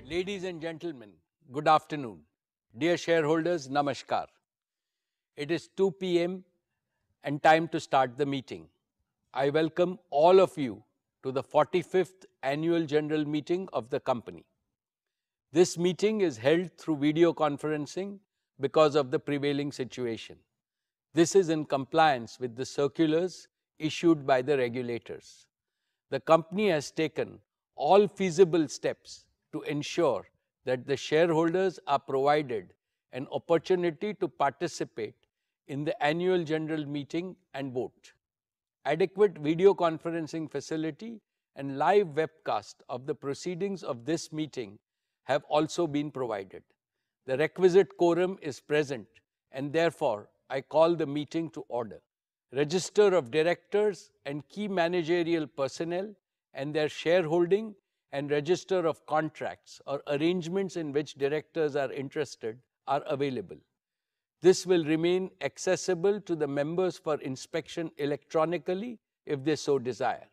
Ladies and gentlemen, good afternoon. Dear shareholders, namaskar. It is 2 p.m. and time to start the meeting. I welcome all of you to the 45th Annual General Meeting of the company. This meeting is held through video conferencing because of the prevailing situation. This is in compliance with the circulars issued by the regulators. The company has taken all feasible steps to ensure that the shareholders are provided an opportunity to participate in the annual general meeting and vote. Adequate video conferencing facility and live webcast of the proceedings of this meeting have also been provided. The requisite quorum is present, and therefore I call the meeting to order. Register of directors and key managerial personnel and their shareholding and register of contracts or arrangements in which directors are interested are available. This will remain accessible to the members for inspection electronically if they so desire.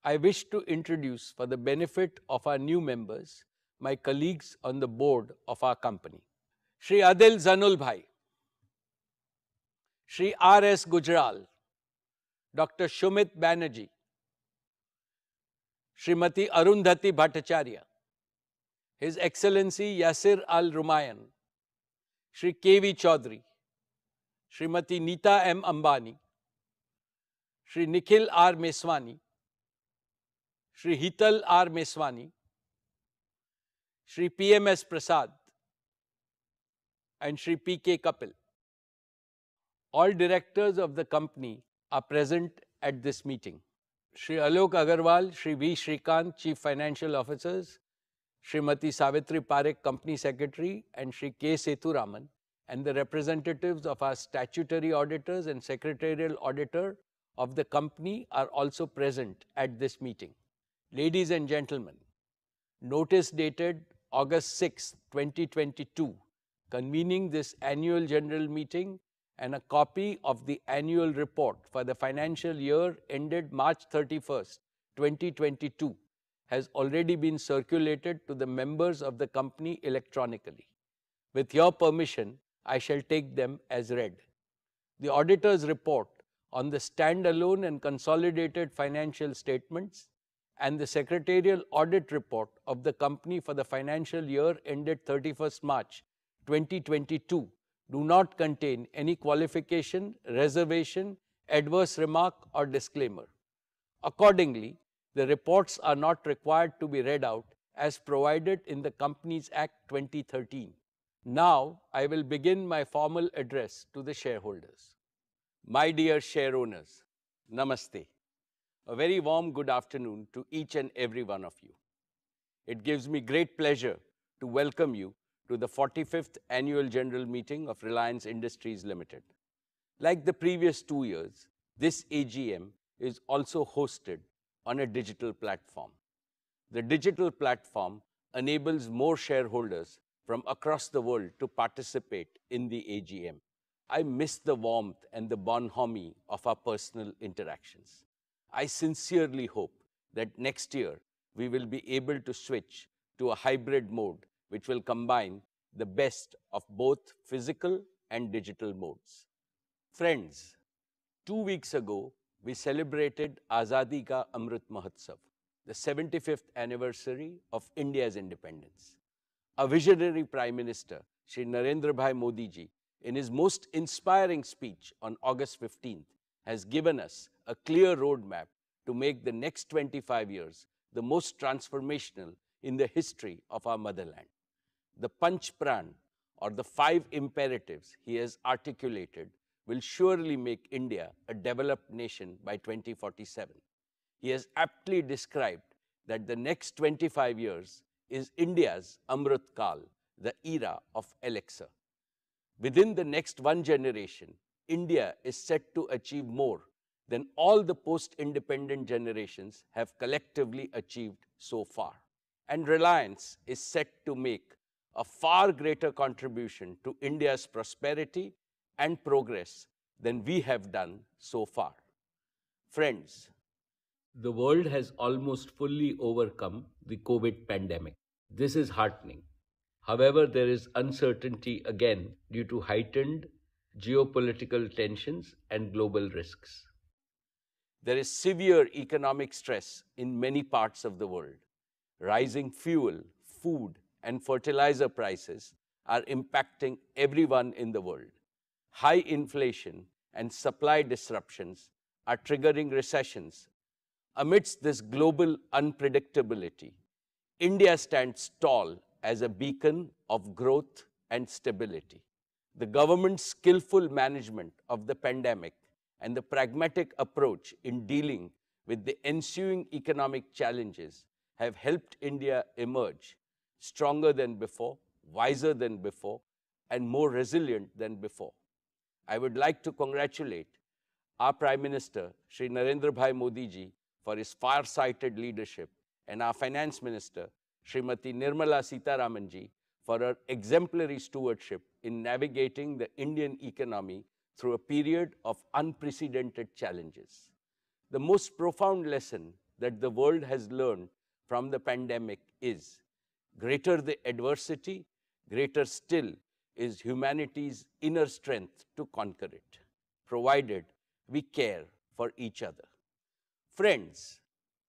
I wish to introduce, for the benefit of our new members, my colleagues on the board of our company. Shri Adil Zanul Bhai, Shri R.S. Gujral, Dr. Shumit Banerjee, Srimati Arundhati Bhattacharya, His Excellency Yasir Al-Rumayyan, Shri K.V. Chaudhary, Srimati Neeta M. Ambani, Shri Nikhil R. Meswani, Shri Hital R. Meswani, Shri P.M.S. Prasad, and Shri P.K. Kapil. All directors of the company are present at this meeting. Shri Alok Agarwal, Shri V. Shrikant, Chief Financial Officers, Srimati Savitri Parekh, Company Secretary, and Shri K. Sethuraman, and the representatives of our statutory auditors and secretarial auditor of the company are also present at this meeting. Ladies and gentlemen, notice dated August 6, 2022, convening this annual general meeting and a copy of the annual report for the financial year ended March 31st, 2022 has already been circulated to the members of the company electronically. With your permission, I shall take them as read. The auditor's report on the standalone and consolidated financial statements and the secretarial audit report of the company for the financial year ended 31st March 2022 do not contain any qualification, reservation, adverse remark, or disclaimer. Accordingly, the reports are not required to be read out as provided in the Companies Act 2013. Now, I will begin my formal address to the shareholders. My dear share owners, Namaste. A very warm good afternoon to each and every one of you. It gives me great pleasure to welcome you to the 45th Annual General Meeting of Reliance Industries Limited. Like the previous 2 years, this AGM is also hosted on a digital platform. The digital platform enables more shareholders from across the world to participate in the AGM. I miss the warmth and the bonhomie of our personal interactions. I sincerely hope that next year we will be able to switch to a hybrid mode which will combine the best of both physical and digital modes. Friends, 2 weeks ago, we celebrated Azadi Ka Amrit Mahotsav, the 75th anniversary of India's independence. Our visionary Prime Minister, Shri Narendra Bhai Modi ji, in his most inspiring speech on August 15th, has given us a clear roadmap to make the next 25 years the most transformational in the history of our motherland. The Panch Pran, or the 5 imperatives he has articulated, will surely make India a developed nation by 2047. He has aptly described that the next 25 years is India's Amrit Kal, the era of elixir. Within the next one generation, India is set to achieve more than all the post-independent generations have collectively achieved so far. And Reliance is set to make a far greater contribution to India's prosperity and progress than we have done so far. Friends, the world has almost fully overcome the COVID pandemic. This is heartening. However, there is uncertainty again due to heightened geopolitical tensions and global risks. There is severe economic stress in many parts of the world. Rising fuel, food, and fertilizer prices are impacting everyone in the world. High inflation and supply disruptions are triggering recessions. Amidst this global unpredictability, India stands tall as a beacon of growth and stability. The government's skillful management of the pandemic and the pragmatic approach in dealing with the ensuing economic challenges have helped India emerge stronger than before, wiser than before, and more resilient than before. I would like to congratulate our Prime Minister, Shri Narendra Bhai Modi ji, for his far-sighted leadership, and our Finance Minister, Srimati Nirmala Sitharaman ji, for her exemplary stewardship in navigating the Indian economy through a period of unprecedented challenges. The most profound lesson that the world has learned from the pandemic is greater the adversity, greater still is humanity's inner strength to conquer it, provided we care for each other. Friends,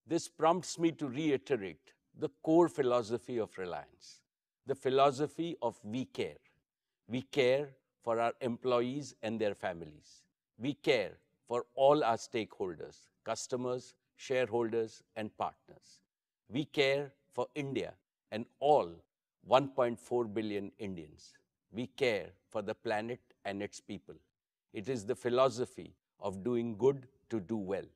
this prompts me to reiterate the core philosophy of Reliance, the philosophy of we care. We care for our employees and their families. We care for all our stakeholders, customers, shareholders, and partners. We care for India and all 1.4 billion Indians. We care for the planet and its people. It is the philosophy of doing good to do well.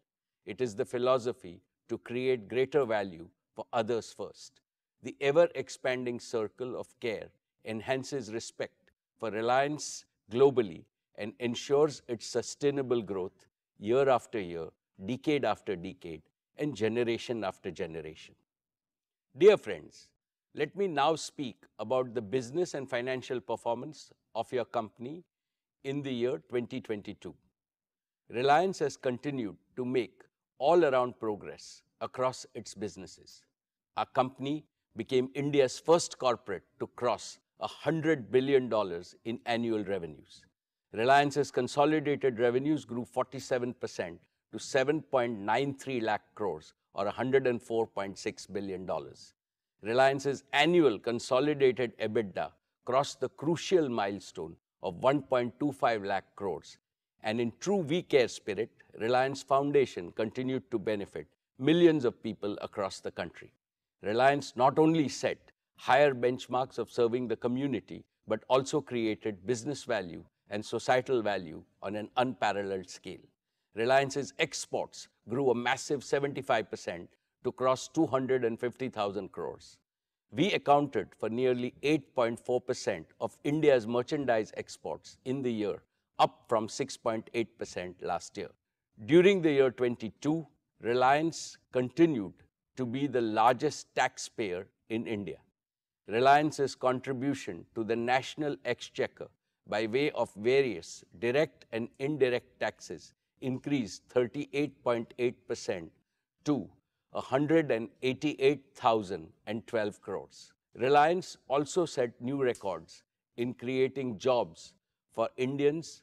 It is the philosophy to create greater value for others first. The ever-expanding circle of care enhances respect for Reliance globally and ensures its sustainable growth year after year, decade after decade, and generation after generation. Dear friends, let me now speak about the business and financial performance of your company in the year 2022. Reliance has continued to make all-around progress across its businesses. Our company became India's first corporate to cross $100 billion in annual revenues. Reliance's consolidated revenues grew 47% to 7.93 lakh crores or $104.6 billion. Reliance's annual consolidated EBITDA crossed the crucial milestone of 1.25 lakh crores. And in true We Care spirit, Reliance Foundation continued to benefit millions of people across the country. Reliance not only set higher benchmarks of serving the community, but also created business value and societal value on an unparalleled scale. Reliance's exports grew a massive 75% to cross 250,000 crores. We accounted for nearly 8.4% of India's merchandise exports in the year, up from 6.8% last year. During the year 22, Reliance continued to be the largest taxpayer in India. Reliance's contribution to the national exchequer by way of various direct and indirect taxes increased 38.8% to 188,012 crores. Reliance also set new records in creating jobs for Indians.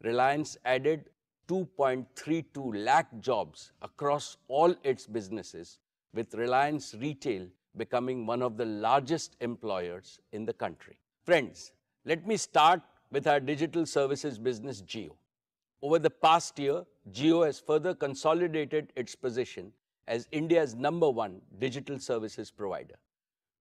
Reliance added 2.32 lakh jobs across all its businesses, with Reliance Retail becoming one of the largest employers in the country. Friends, let me start with our digital services business, Jio. Over the past year, Jio has further consolidated its position as India's #1 digital services provider.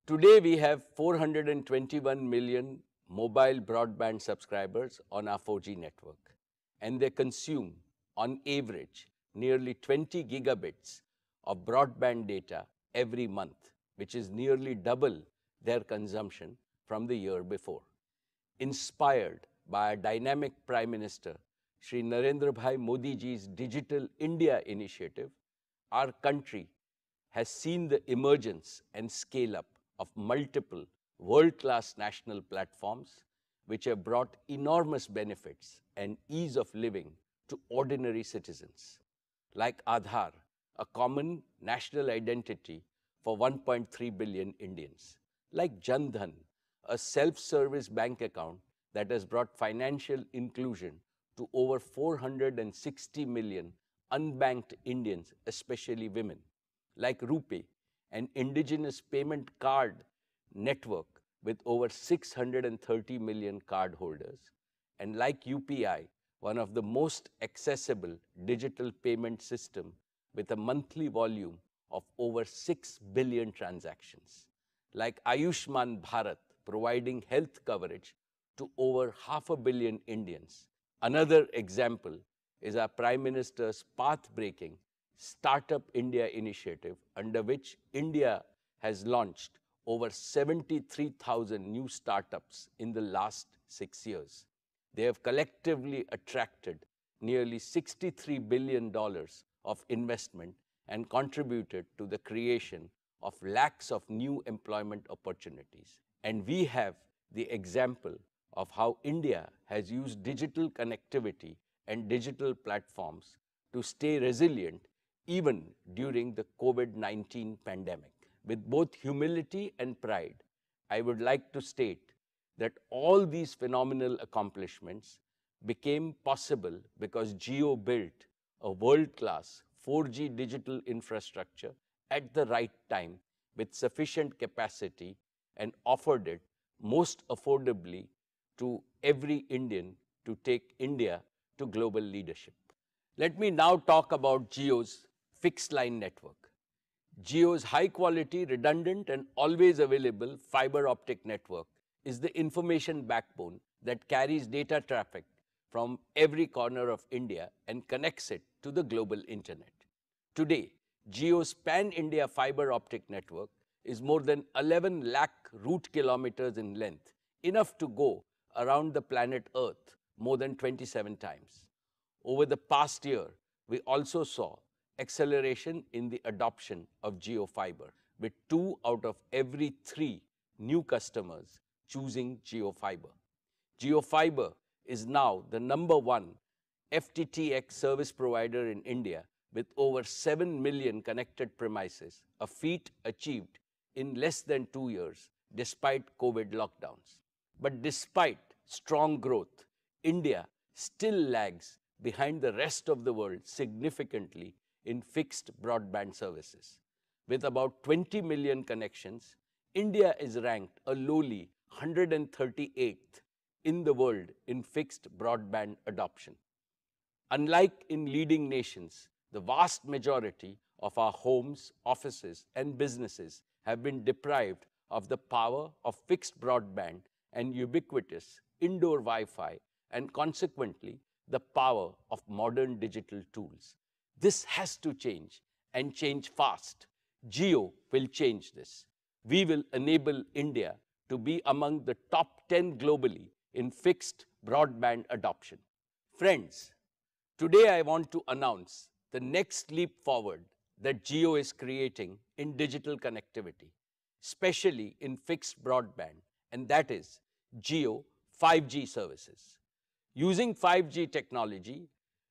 Today, we have 421 million mobile broadband subscribers on our 4G network, and they consume, on average, nearly 20 gigabits of broadband data every month, which is nearly double their consumption from the year before. Inspired by a dynamic Prime Minister, Shri Narendra Bhai Modi ji's Digital India initiative, our country has seen the emergence and scale-up of multiple world-class national platforms which have brought enormous benefits and ease of living to ordinary citizens, like Aadhaar, a common national identity for 1.3 billion Indians. like Jan Dhan, a self-service bank account that has brought financial inclusion to over 460 million unbanked Indians, especially women, like RuPay, an indigenous payment card network with over 630 million cardholders, and like UPI, one of the most accessible digital payment system with a monthly volume of over 6 billion transactions, like Ayushman Bharat, providing health coverage to over 500 million Indians. Another example is our Prime Minister's path-breaking Startup India initiative, under which India has launched over 73,000 new startups in the last 6 years. They have collectively attracted nearly $63 billion of investment and contributed to the creation of lakhs of new employment opportunities. And we have the example of how India has used digital connectivity and digital platforms to stay resilient even during the COVID-19 pandemic. With both humility and pride, I would like to state that all these phenomenal accomplishments became possible because Jio built a world-class 4G digital infrastructure at the right time with sufficient capacity and offered it most affordably to every Indian to take India to global leadership. Let me now talk about Jio's fixed line network. Jio's high-quality, redundant, and always available fiber optic network is the information backbone that carries data traffic from every corner of India and connects it to the global internet. Today, Jio's pan-India fiber optic network is more than 11 lakh route kilometers in length, enough to go around the planet Earth more than 27 times. Over the past year, we also saw acceleration in the adoption of Jio Fiber, with 2 out of every 3 new customers choosing Jio Fiber. Jio Fiber is now the #1 FTTX service provider in India with over 7 million connected premises, a feat achieved in less than 2 years despite COVID lockdowns. But despite strong growth, India still lags behind the rest of the world significantly in fixed broadband services. With about 20 million connections, India is ranked a lowly 138th in the world in fixed broadband adoption. Unlike in leading nations, the vast majority of our homes, offices, and businesses have been deprived of the power of fixed broadband and ubiquitous indoor Wi-Fi, and consequently, the power of modern digital tools. This has to change, and change fast. Jio will change this. We will enable India to be among the top 10 globally in fixed broadband adoption. Friends, today I want to announce the next leap forward that Jio is creating in digital connectivity, especially in fixed broadband, and that is Jio 5G services. Using 5G technology,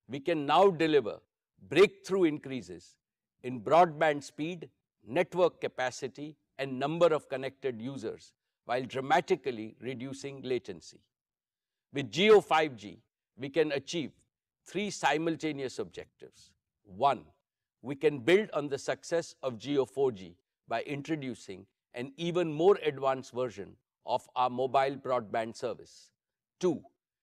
we can now deliver breakthrough increases in broadband speed, network capacity, and number of connected users while dramatically reducing latency. With Jio 5G, we can achieve 3 simultaneous objectives. 1, we can build on the success of Jio 4G by introducing an even more advanced version of our mobile broadband service. 2,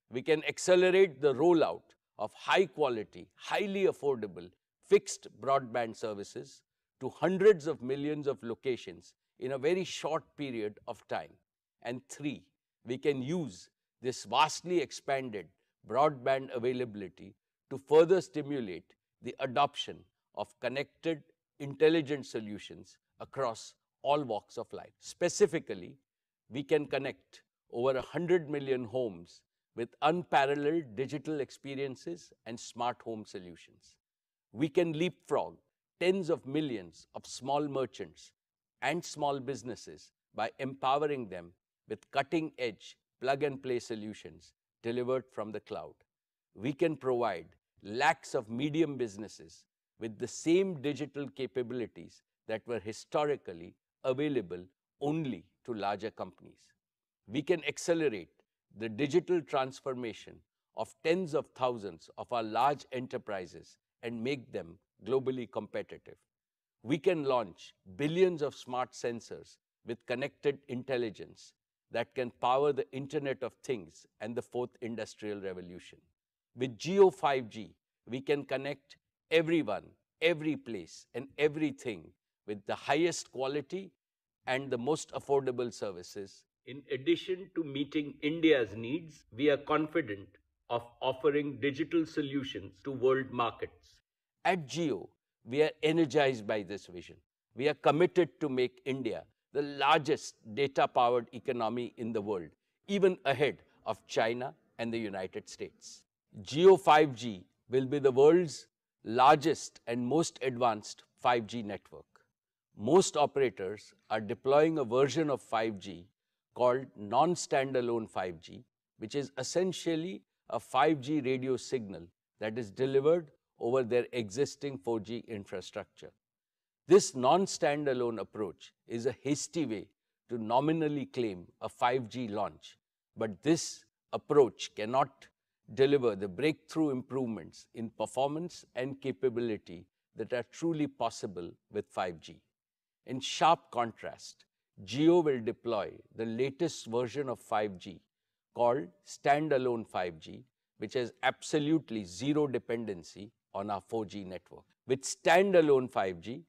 we can accelerate the rollout of high-quality, highly affordable fixed broadband services to hundreds of millions of locations in a very short period of time. And 3, we can use this vastly expanded broadband availability to further stimulate the adoption of connected, intelligent solutions across all walks of life. Specifically, we can connect over 100 million homes with unparalleled digital experiences and smart home solutions. We can leapfrog tens of millions of small merchants and small businesses by empowering them with cutting-edge plug-and-play solutions delivered from the cloud. We can provide lakhs of medium businesses with the same digital capabilities that were historically available only to to larger companies. We can accelerate the digital transformation of tens of thousands of our large enterprises and make them globally competitive. We can launch billions of smart sensors with connected intelligence that can power the Internet of Things and the fourth industrial revolution. With Jio 5G, we can connect everyone, every place, and everything with the highest quality and the most affordable services. In addition to meeting India's needs, we are confident of offering digital solutions to world markets. At Jio, we are energized by this vision. We are committed to make India the largest data-powered economy in the world, even ahead of China and the United States. Jio 5G will be the world's largest and most advanced 5G network. Most operators are deploying a version of 5G called non-standalone 5G, which is essentially a 5G radio signal that is delivered over their existing 4G infrastructure. This non-standalone approach is a hasty way to nominally claim a 5G launch, but this approach cannot deliver the breakthrough improvements in performance and capability that are truly possible with 5G. In sharp contrast, Jio will deploy the latest version of 5G called standalone 5G, which has absolutely zero dependency on our 4G network. With standalone 5G,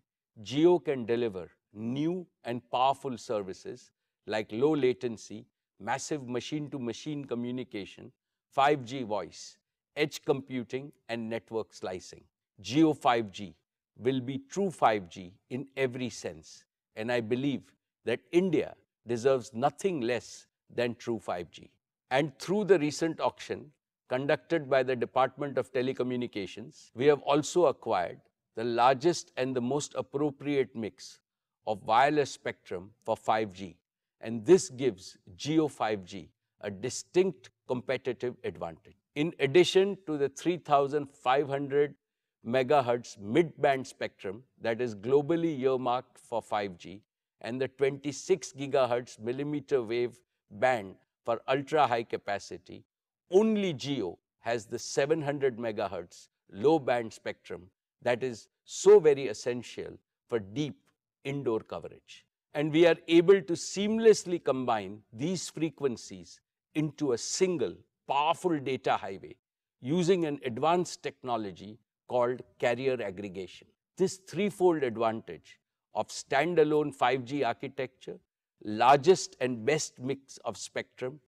Jio can deliver new and powerful services like low latency, massive machine-to-machine communication, 5G voice, edge computing, and network slicing. Jio 5G will be true 5G in every sense, and I believe that India deserves nothing less than true 5G. And through the recent auction conducted by the Department of Telecommunications, we have also acquired the largest and the most appropriate mix of wireless spectrum for 5G, and this gives Jio 5G a distinct competitive advantage. In addition to the 3,500 megahertz mid-band spectrum that is globally earmarked for 5G and the 26 gigahertz millimeter wave band for ultra-high capacity, only Jio has the 700 megahertz low-band spectrum that is so very essential for deep indoor coverage. And we are able to seamlessly combine these frequencies into a single powerful data highway using an advanced technology called carrier aggregation. This threefold advantage of standalone 5G architecture, largest and best mix of spectrum,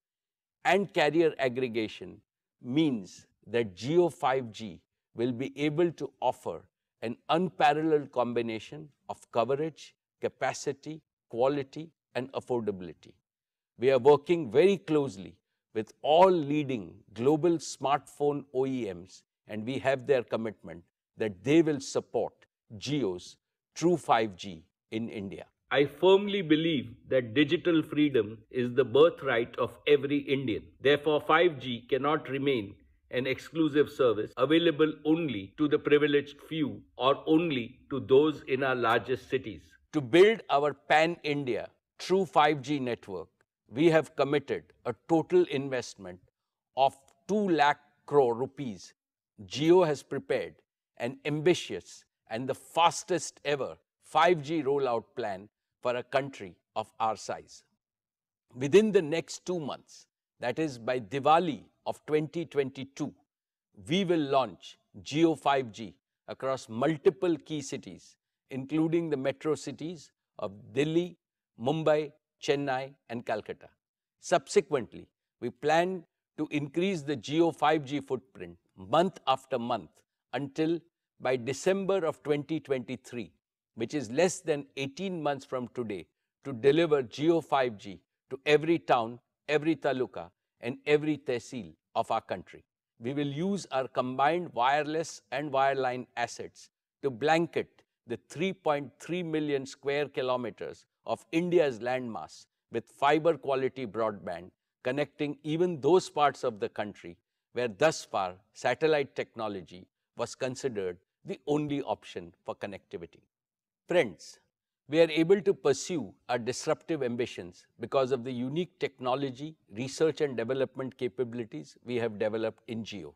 and carrier aggregation means that Jio 5G will be able to offer an unparalleled combination of coverage, capacity, quality, and affordability. We are working very closely with all leading global smartphone OEMs, and we have their commitment that they will support Jio's true 5G in India. I firmly believe that digital freedom is the birthright of every Indian. Therefore, 5G cannot remain an exclusive service available only to the privileged few or only to those in our largest cities. To build our pan-India true 5G network, we have committed a total investment of 2 lakh crore rupees. Jio has prepared an ambitious and the fastest ever 5G rollout plan for a country of our size. Within the next 2 months, that is by Diwali of 2022, we will launch Jio 5G across multiple key cities, including the metro cities of Delhi, Mumbai, Chennai, and Calcutta. Subsequently, we plan to increase the Jio 5G footprint month after month until by December of 2023, which is less than 18 months from today, to deliver Jio 5G to every town, every taluka, and every tehsil of our country. We will use our combined wireless and wireline assets to blanket the 3.3 million square kilometers of India's landmass with fiber quality broadband, connecting even those parts of the country where thus far satellite technology was considered the only option for connectivity. Friends, We are able to pursue our disruptive ambitions because of the unique technology, research and development capabilities we have developed in Jio.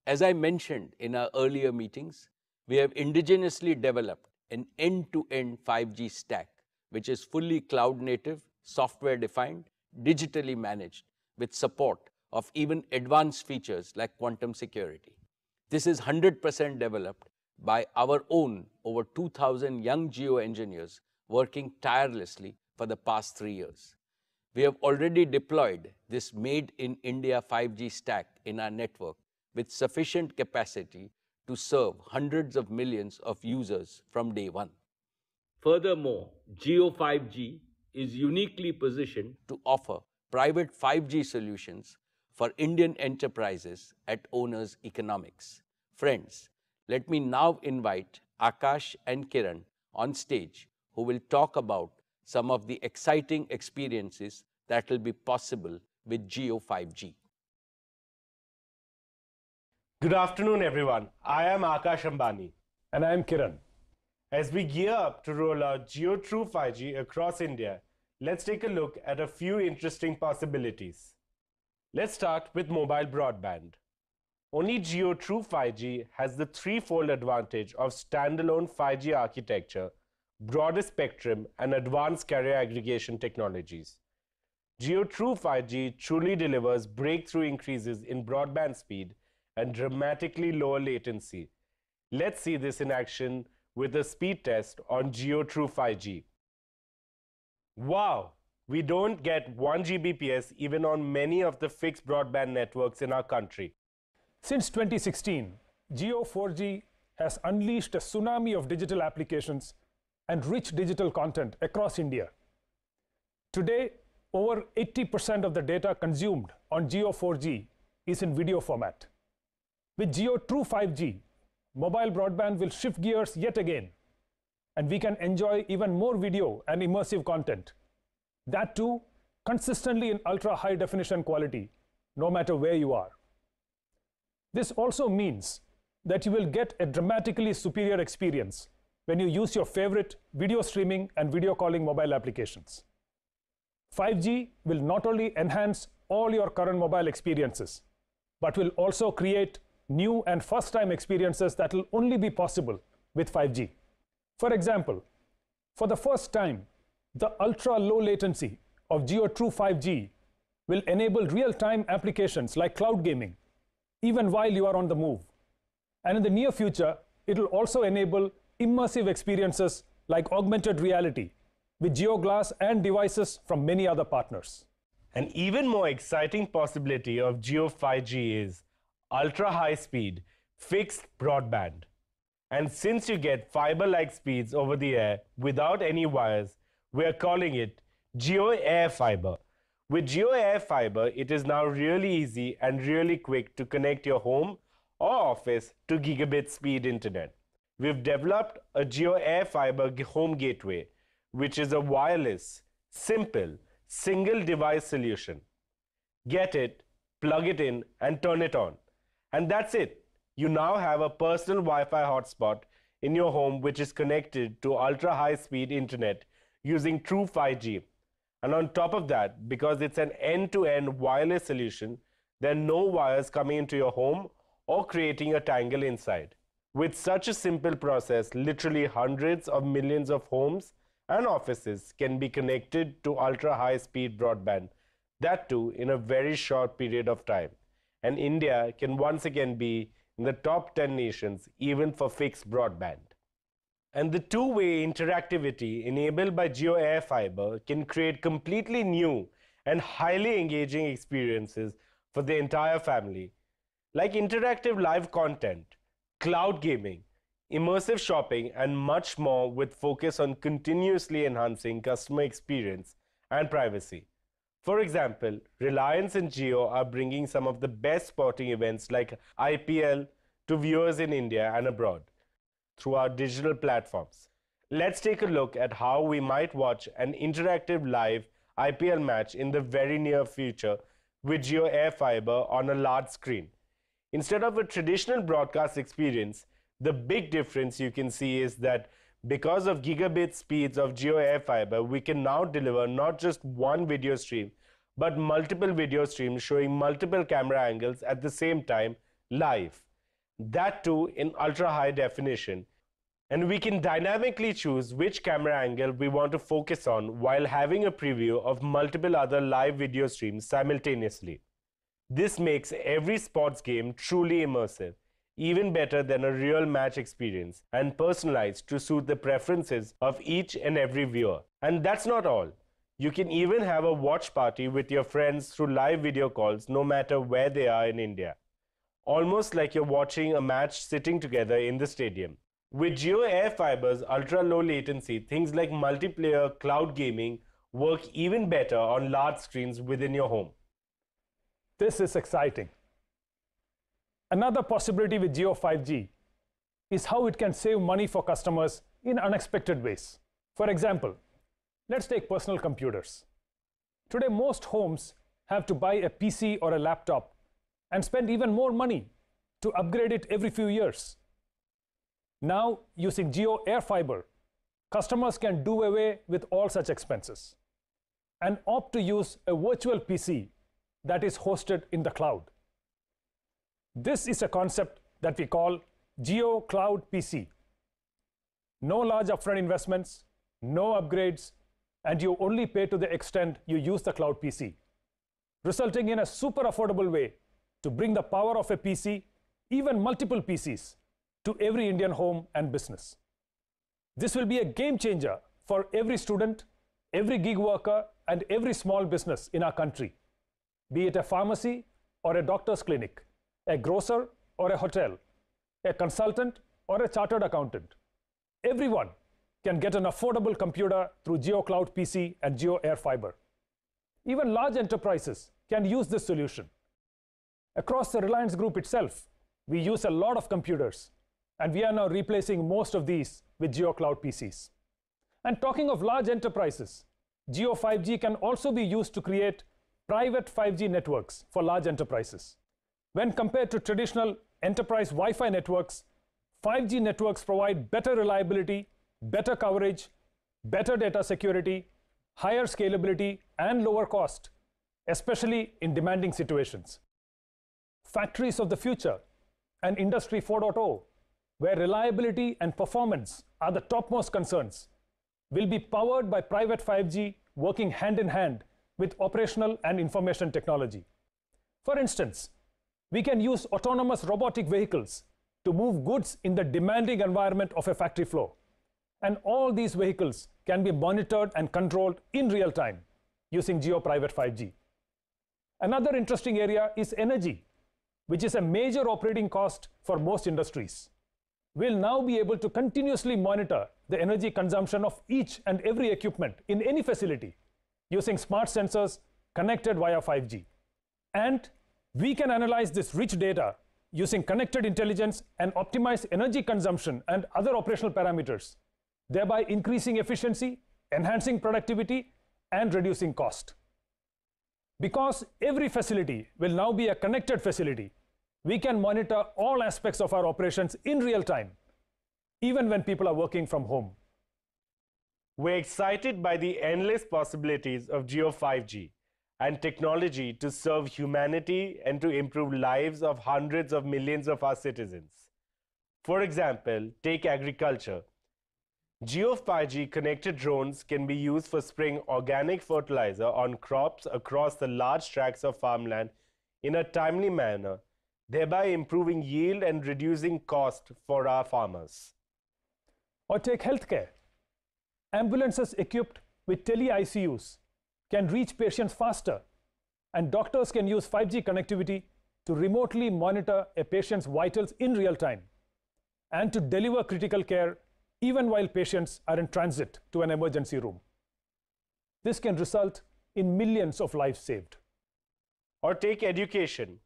As I mentioned in our earlier meetings, we have indigenously developed an end-to-end 5G stack, which is fully cloud-native, software-defined, digitally managed, with support of even advanced features like quantum security. This is 100% developed by our own over 2,000 young Jio engineers working tirelessly for the past 3 years. We have already deployed this made in India 5G stack in our network with sufficient capacity to serve hundreds of millions of users from day one. Furthermore, Jio 5G is uniquely positioned to offer private 5G solutions for Indian enterprises at owners' economics. Friends, let me now invite Akash and Kiran on stage, who will talk about some of the exciting experiences that will be possible with Jio 5G. Good afternoon, everyone. I am Akash Ambani. And I am Kiran. As we gear up to roll out Jio True 5G across India, let's take a look at a few interesting possibilities. Let's start with mobile broadband. Only Jio True 5G has the threefold advantage of standalone 5G architecture, broader spectrum, and advanced carrier aggregation technologies. Jio True 5G truly delivers breakthrough increases in broadband speed and dramatically lower latency. Let's see this in action with a speed test on Jio True 5G. Wow! We don't get 1 Gbps even on many of the fixed broadband networks in our country. Since 2016, Jio 4G has unleashed a tsunami of digital applications and rich digital content across India. Today, over 80% of the data consumed on Jio 4G is in video format. With Jio True 5G, mobile broadband will shift gears yet again, and we can enjoy even more video and immersive content. That too, consistently in ultra-high definition quality, no matter where you are. This also means that you will get a dramatically superior experience when you use your favorite video streaming and video calling mobile applications. 5G will not only enhance all your current mobile experiences, but will also create new and first-time experiences that will only be possible with 5G. For example, for the first time, the ultra-low latency of Jio True 5G will enable real-time applications like cloud gaming, even while you are on the move. And in the near future, it will also enable immersive experiences like augmented reality with Jio Glass and devices from many other partners. An even more exciting possibility of Jio 5G is ultra-high speed fixed broadband. And since you get fiber-like speeds over the air without any wires, we are calling it Jio Air Fiber. With Jio Air Fiber, it is now really easy and really quick to connect your home or office to gigabit speed internet. We've developed a Jio Air Fiber home gateway, which is a wireless, simple, single device solution. Get it, plug it in, and turn it on. And that's it. You now have a personal Wi-Fi hotspot in your home which is connected to ultra-high speed internet using True 5G. And on top of that, because it's an end-to-end wireless solution, there are no wires coming into your home or creating a tangle inside. With such a simple process, literally hundreds of millions of homes and offices can be connected to ultra-high speed broadband, that too in a very short period of time. And India can once again be in the top 10 nations even for fixed broadband. And the two-way interactivity enabled by Jio Air Fiber can create completely new and highly engaging experiences for the entire family, like interactive live content, cloud gaming, immersive shopping, and much more, with focus on continuously enhancing customer experience and privacy. For example, Reliance and Jio are bringing some of the best sporting events like IPL to viewers in India and abroad through our digital platforms. Let's take a look at how we might watch an interactive live IPL match in the very near future with Jio Air Fiber on a large screen. Instead of a traditional broadcast experience, the big difference you can see is that Because of gigabit speeds of Jio Air Fiber, we can now deliver not just one video stream, but multiple video streams showing multiple camera angles at the same time, live. That too in ultra high definition. And we can dynamically choose which camera angle we want to focus on while having a preview of multiple other live video streams simultaneously. This makes every sports game truly immersive, even better than a real match experience, and personalized to suit the preferences of each and every viewer. And that's not all. You can even have a watch party with your friends through live video calls no matter where they are in India. Almost like you're watching a match sitting together in the stadium. With Jio Air Fiber's ultra-low latency, things like multiplayer cloud gaming work even better on large screens within your home. This is exciting. Another possibility with Jio 5G is how it can save money for customers in unexpected ways. For example, let's take personal computers. Today, most homes have to buy a PC or a laptop and spend even more money to upgrade it every few years. Now, using Jio Air Fiber, customers can do away with all such expenses and opt to use a virtual PC that is hosted in the cloud. This is a concept that we call Jio Cloud PC. No large upfront investments, no upgrades, and you only pay to the extent you use the cloud PC, resulting in a super affordable way to bring the power of a PC, even multiple PCs, to every Indian home and business. This will be a game changer for every student, every gig worker, and every small business in our country, be it a pharmacy or a doctor's clinic, a grocer or a hotel, a consultant or a chartered accountant. Everyone can get an affordable computer through Jio Cloud PC and Jio Air Fiber. Even large enterprises can use this solution. Across the Reliance Group itself, we use a lot of computers, and we are now replacing most of these with Jio Cloud PCs. And talking of large enterprises, Jio 5G can also be used to create private 5G networks for large enterprises. When compared to traditional enterprise Wi-Fi networks, 5G networks provide better reliability, better coverage, better data security, higher scalability, and lower cost, especially in demanding situations. Factories of the future and Industry 4.0, where reliability and performance are the topmost concerns, will be powered by private 5G working hand in hand with operational and information technology. For instance, we can use autonomous robotic vehicles to move goods in the demanding environment of a factory floor. And all these vehicles can be monitored and controlled in real time using Jio Private 5G. Another interesting area is energy, which is a major operating cost for most industries. We'll now be able to continuously monitor the energy consumption of each and every equipment in any facility using smart sensors connected via 5G. And we can analyze this rich data using connected intelligence and optimize energy consumption and other operational parameters, thereby increasing efficiency, enhancing productivity, and reducing cost. Because every facility will now be a connected facility, we can monitor all aspects of our operations in real time, even when people are working from home. We're excited by the endless possibilities of Jio 5G and technology to serve humanity and to improve lives of hundreds of millions of our citizens. For example, take agriculture. Jio 5G connected drones can be used for spraying organic fertilizer on crops across the large tracts of farmland in a timely manner, thereby improving yield and reducing cost for our farmers. Or take healthcare. Ambulances equipped with tele-ICUs can reach patients faster, and doctors can use 5G connectivity to remotely monitor a patient's vitals in real time and to deliver critical care even while patients are in transit to an emergency room. This can result in millions of lives saved. Or take education.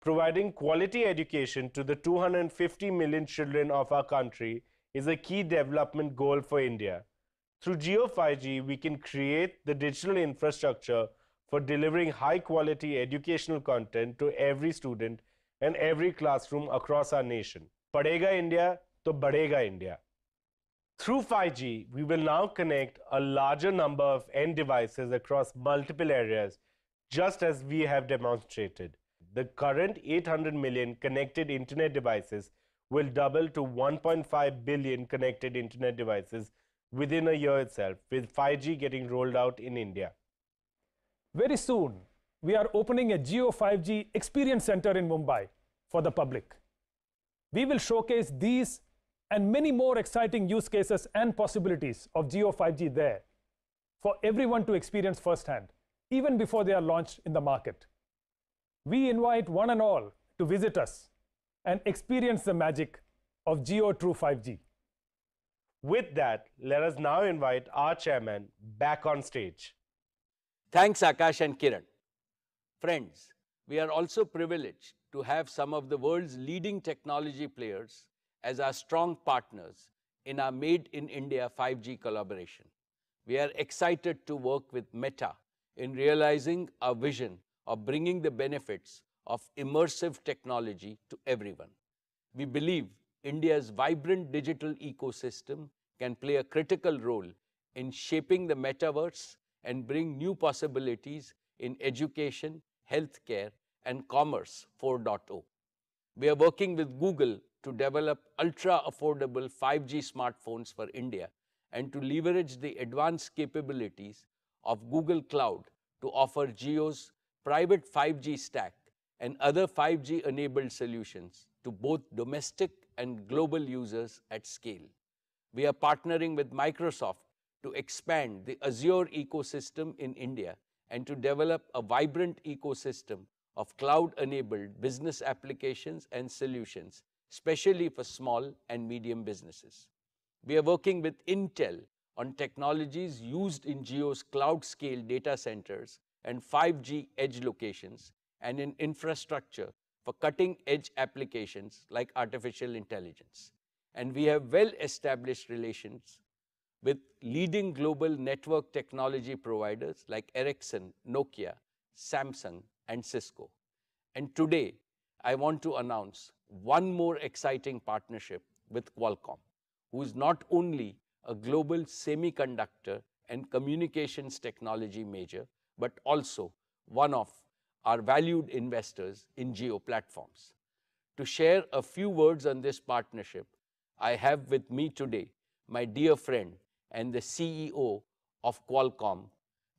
Providing quality education to the 250 million children of our country is a key development goal for India. Through Jio 5G, we can create the digital infrastructure for delivering high-quality educational content to every student and every classroom across our nation. Padhega India, to badhega India. Through 5G, we will now connect a larger number of end devices across multiple areas, just as we have demonstrated. The current 800 million connected internet devices will double to 1.5 billion connected internet devices within a year itself, with 5G getting rolled out in India. Very soon, we are opening a Jio 5G Experience Center in Mumbai for the public. We will showcase these and many more exciting use cases and possibilities of Jio 5G there for everyone to experience firsthand, even before they are launched in the market. We invite one and all to visit us and experience the magic of Jio True 5G. With that, let us now invite our chairman back on stage. Thanks, Akash and Kiran. Friends, we are also privileged to have some of the world's leading technology players as our strong partners in our Made in India 5G collaboration. We are excited to work with Meta in realizing our vision of bringing the benefits of immersive technology to everyone. We believe India's vibrant digital ecosystem can play a critical role in shaping the metaverse and bring new possibilities in education, healthcare, and commerce 4.0. We are working with Google to develop ultra-affordable 5G smartphones for India and to leverage the advanced capabilities of Google Cloud to offer Jio's private 5G stack and other 5G-enabled solutions to both domestic and global users at scale. We are partnering with Microsoft to expand the Azure ecosystem in India and to develop a vibrant ecosystem of cloud-enabled business applications and solutions, especially for small and medium businesses. We are working with Intel on technologies used in Jio's cloud-scale data centers and 5G edge locations and in infrastructure for cutting-edge applications like artificial intelligence. And we have well-established relations with leading global network technology providers like Ericsson, Nokia, Samsung, and Cisco. And today, I want to announce one more exciting partnership with Qualcomm, who is not only a global semiconductor and communications technology major, but also one of our valued investors in Jio platforms. To share a few words on this partnership, I have with me today my dear friend and the CEO of Qualcomm,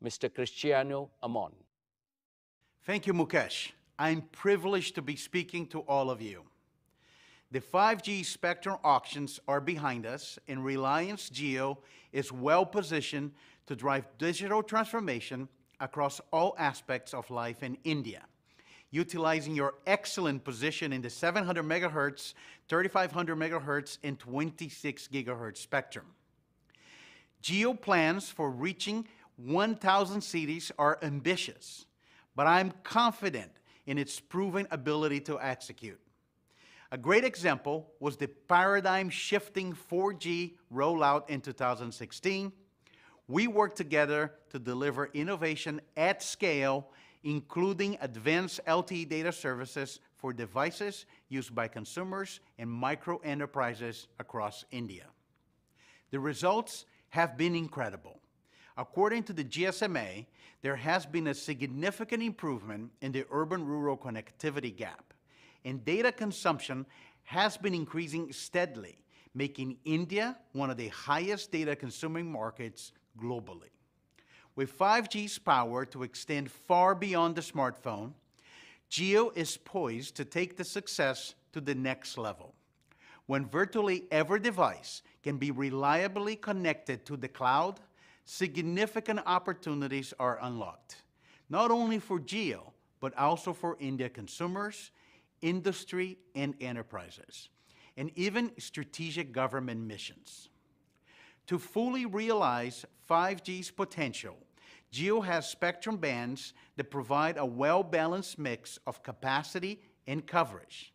Mr. Cristiano Amon. Thank you, Mukesh. I'm privileged to be speaking to all of you. The 5G spectrum auctions are behind us, and Reliance Jio is well positioned to drive digital transformation across all aspects of life in India, utilizing your excellent position in the 700 MHz, 3500 MHz, and 26 GHz spectrum. Jio plans for reaching 1,000 cities are ambitious, but I'm confident in its proven ability to execute. A great example was the paradigm-shifting 4G rollout in 2016. We worked together to deliver innovation at scale, including advanced LTE data services for devices used by consumers and micro-enterprises across India. The results have been incredible. According to the GSMA, there has been a significant improvement in the urban-rural connectivity gap, and data consumption has been increasing steadily, making India one of the highest data-consuming markets globally. With 5G's power to extend far beyond the smartphone, Jio is poised to take the success to the next level. When virtually every device can be reliably connected to the cloud, significant opportunities are unlocked, not only for Jio, but also for India consumers, industry and enterprises, and even strategic government missions. To fully realize 5G's potential, Jio has spectrum bands that provide a well-balanced mix of capacity and coverage.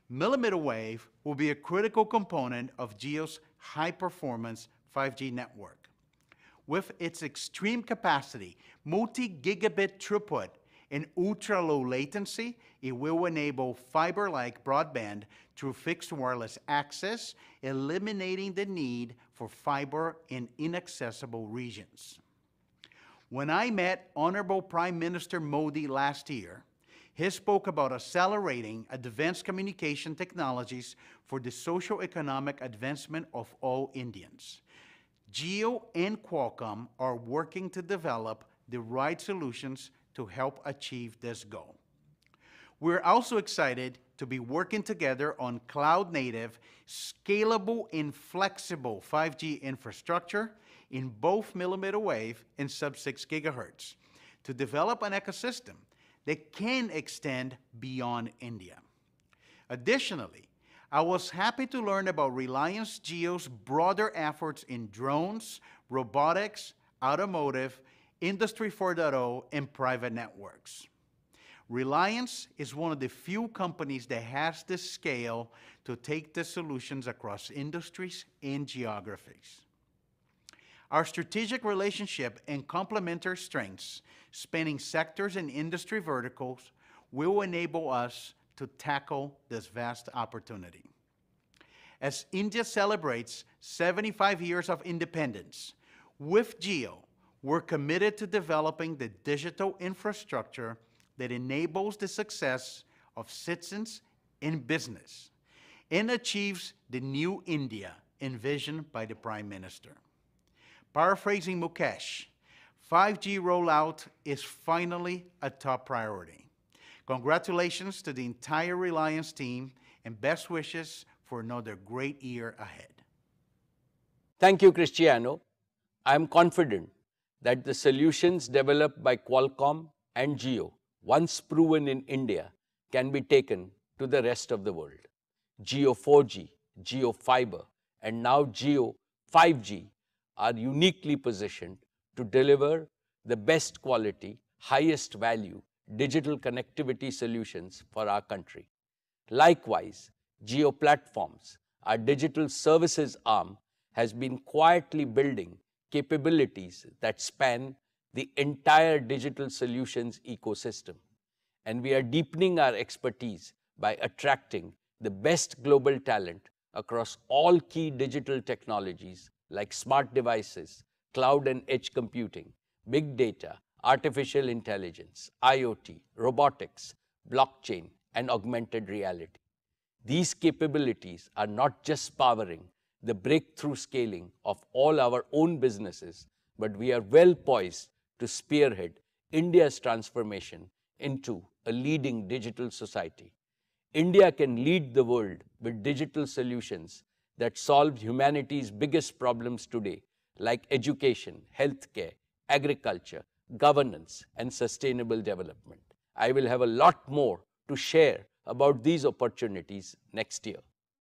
Millimeter wave will be a critical component of Jio's high-performance 5G network. With its extreme capacity, multi-gigabit throughput, and ultra-low latency, it will enable fiber-like broadband through fixed wireless access, eliminating the need for fiber in inaccessible regions. When I met Honorable Prime Minister Modi last year, he spoke about accelerating advanced communication technologies for the socio-economic advancement of all Indians. Jio and Qualcomm are working to develop the right solutions to help achieve this goal. We're also excited to be working together on cloud-native, scalable, and flexible 5G infrastructure in both millimeter wave and sub-6 gigahertz to develop an ecosystem that can extend beyond India. Additionally, I was happy to learn about Reliance Jio's broader efforts in drones, robotics, automotive, Industry 4.0, and private networks. Reliance is one of the few companies that has the scale to take the solutions across industries and geographies. Our strategic relationship and complementary strengths, spanning sectors and industry verticals, will enable us to tackle this vast opportunity. As India celebrates 75 years of independence, with Jio, we're committed to developing the digital infrastructure that enables the success of citizens in business and achieves the new India envisioned by the Prime Minister. Paraphrasing Mukesh, 5G rollout is finally a top priority. Congratulations to the entire Reliance team and best wishes for another great year ahead. Thank you, Cristiano. I am confident that the solutions developed by Qualcomm and Jio, once proven in India, can be taken to the rest of the world. Jio 4G, Jio Fiber, and now Jio 5G are uniquely positioned to deliver the best quality, highest value digital connectivity solutions for our country. Likewise, Jio Platforms, our digital services arm, has been quietly building capabilities that span the entire digital solutions ecosystem. And we are deepening our expertise by attracting the best global talent across all key digital technologies like smart devices, cloud and edge computing, big data, artificial intelligence, IoT, robotics, blockchain, and augmented reality. These capabilities are not just powering the breakthrough scaling of all our own businesses, but we are well poised to spearhead India's transformation into a leading digital society. India can lead the world with digital solutions that solve humanity's biggest problems today, like education, healthcare, agriculture, governance, and sustainable development. I will have a lot more to share about these opportunities next year.